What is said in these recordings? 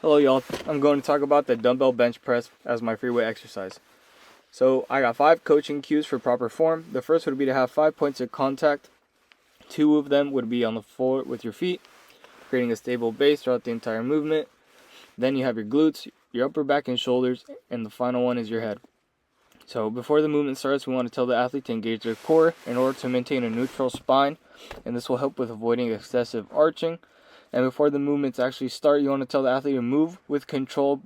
Hello y'all, I'm going to talk about the dumbbell bench press as my free weight exercise. So I got 5 coaching cues for proper form. The first would be to have 5 points of contact. 2 of them would be on the floor with your feet, creating a stable base throughout the entire movement. Then you have your glutes, your upper back and shoulders, and the final one is your head. So before the movement starts, we want to tell the athlete to engage their core in order to maintain a neutral spine, and this will help with avoiding excessive arching. And before the movements actually start, you want to tell the athlete to move with control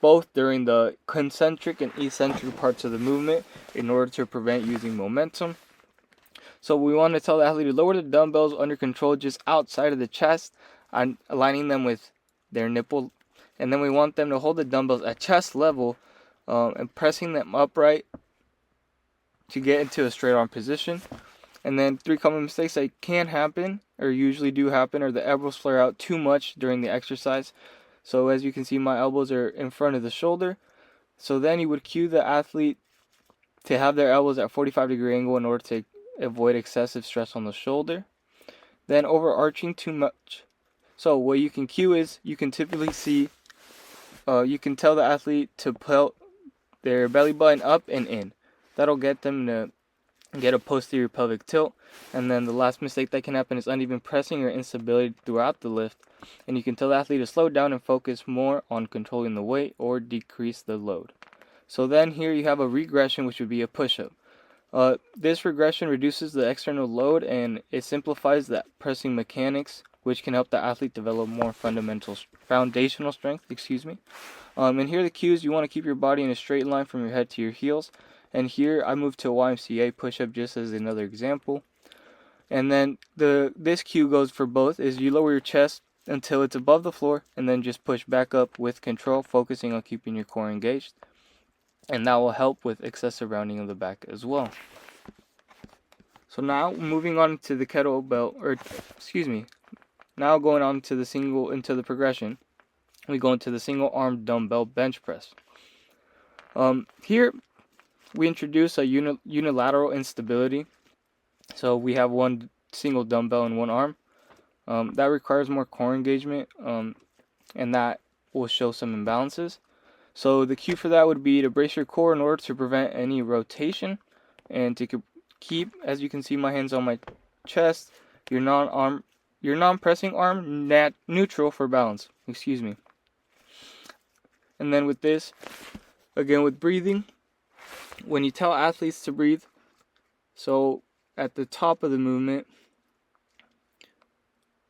both during the concentric and eccentric parts of the movement in order to prevent using momentum. So we want to tell the athlete to lower the dumbbells under control just outside of the chest and aligning them with their nipple. And then we want them to hold the dumbbells at chest level and pressing them upright to get into a straight arm position. And then 3 common mistakes that can happen or usually do happen are the elbows flare out too much during the exercise. So as you can see, my elbows are in front of the shoulder. So then you would cue the athlete to have their elbows at 45-degree angle in order to avoid excessive stress on the shoulder. Then overarching too much. So what you can cue is you can typically see, you can tell the athlete to put their belly button up and in. That'll get them to get a posterior pelvic tilt. And then the last mistake that can happen is uneven pressing or instability throughout the lift. And you can tell the athlete to slow down and focus more on controlling the weight or decrease the load. So then here you have a regression, which would be a push-up. This regression reduces the external load and it simplifies the pressing mechanics, which can help the athlete develop more foundational strength. And here are the cues. You want to keep your body in a straight line from your head to your heels. And here I moved to a YMCA push-up just as another example. And then this cue goes for both, is you lower your chest until it's above the floor and then just push back up with control, focusing on keeping your core engaged. And that will help with excessive rounding of the back as well. So now moving on to the now going on to the progression, we go into the single arm dumbbell bench press. Here we introduce a unilateral instability. So we have one single dumbbell in one arm. That requires more core engagement, and that will show some imbalances. So the cue for that would be to brace your core in order to prevent any rotation, and to keep, as you can see, my hands on my chest, your non-pressing arm neutral for balance. And then with this, again with breathing, when you tell athletes to breathe, so at the top of the movement,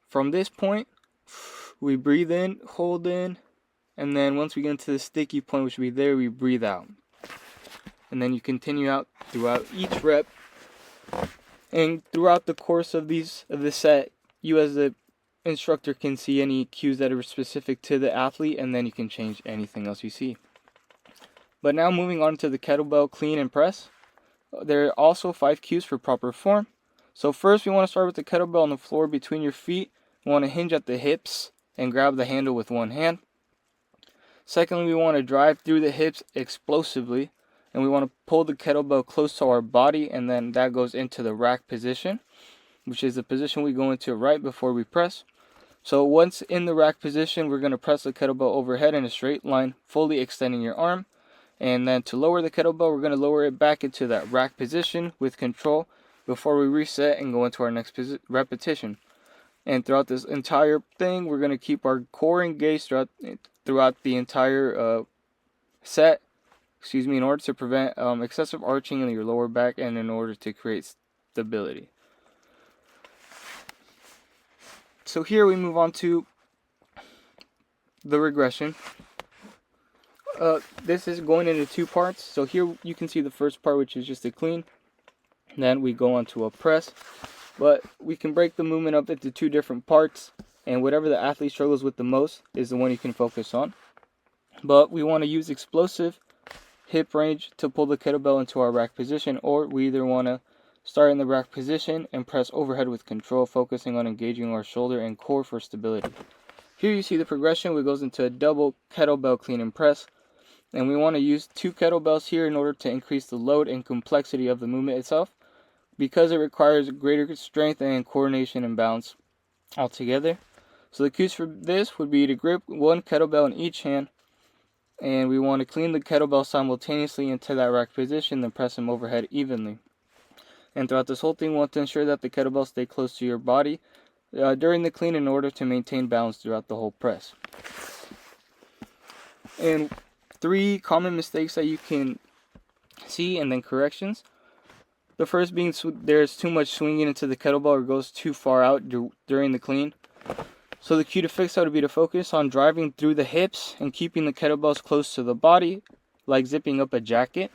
from this point, we breathe in, hold in, and then once we get into the sticky point, which will be there, we breathe out. And then you continue out throughout each rep. And throughout the course of this set, you as the instructor can see any cues that are specific to the athlete, and then you can change anything else you see. But now moving on to the kettlebell clean and press. There are also 5 cues for proper form. So first we want to start with the kettlebell on the floor between your feet. We want to hinge at the hips and grab the handle with one hand. Secondly, we want to drive through the hips explosively, and we want to pull the kettlebell close to our body, and then that goes into the rack position, which is the position we go into right before we press. So once in the rack position, we're going to press the kettlebell overhead in a straight line, fully extending your arm. And then to lower the kettlebell, we're going to lower it back into that rack position with control before we reset and go into our next repetition. And throughout this entire thing, we're going to keep our core engaged throughout the entire set, in order to prevent excessive arching in your lower back and in order to create stability. So here we move on to the regression. This is going into 2 parts. So here you can see the first part, which is just a clean. Then we go on to a press. But we can break the movement up into 2 different parts, and whatever the athlete struggles with the most is the one you can focus on. But we want to use explosive hip range to pull the kettlebell into our rack position, or we either want to start in the rack position and press overhead with control, focusing on engaging our shoulder and core for stability. Here you see the progression, which goes into a double kettlebell clean and press. And we want to use 2 kettlebells here in order to increase the load and complexity of the movement itself, because it requires greater strength and coordination and balance altogether. So the cues for this would be to grip one kettlebell in each hand, and we want to clean the kettlebell simultaneously into that rack position, then press them overhead evenly. And throughout this whole thing, we want to ensure that the kettlebells stay close to your body during the clean in order to maintain balance throughout the whole press. And 3 common mistakes that you can see and then corrections. The first being there's too much swinging into the kettlebell or goes too far out during the clean. So the cue to fix that would be to focus on driving through the hips and keeping the kettlebells close to the body, like zipping up a jacket.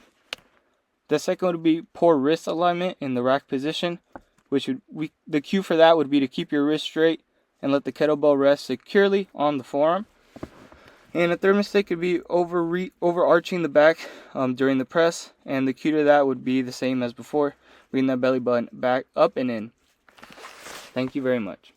The second would be poor wrist alignment in the rack position, the cue for that would be to keep your wrist straight and let the kettlebell rest securely on the forearm. And the third mistake could be overarching the back during the press, and the cue to that would be the same as before, bring that belly button back up and in. Thank you very much.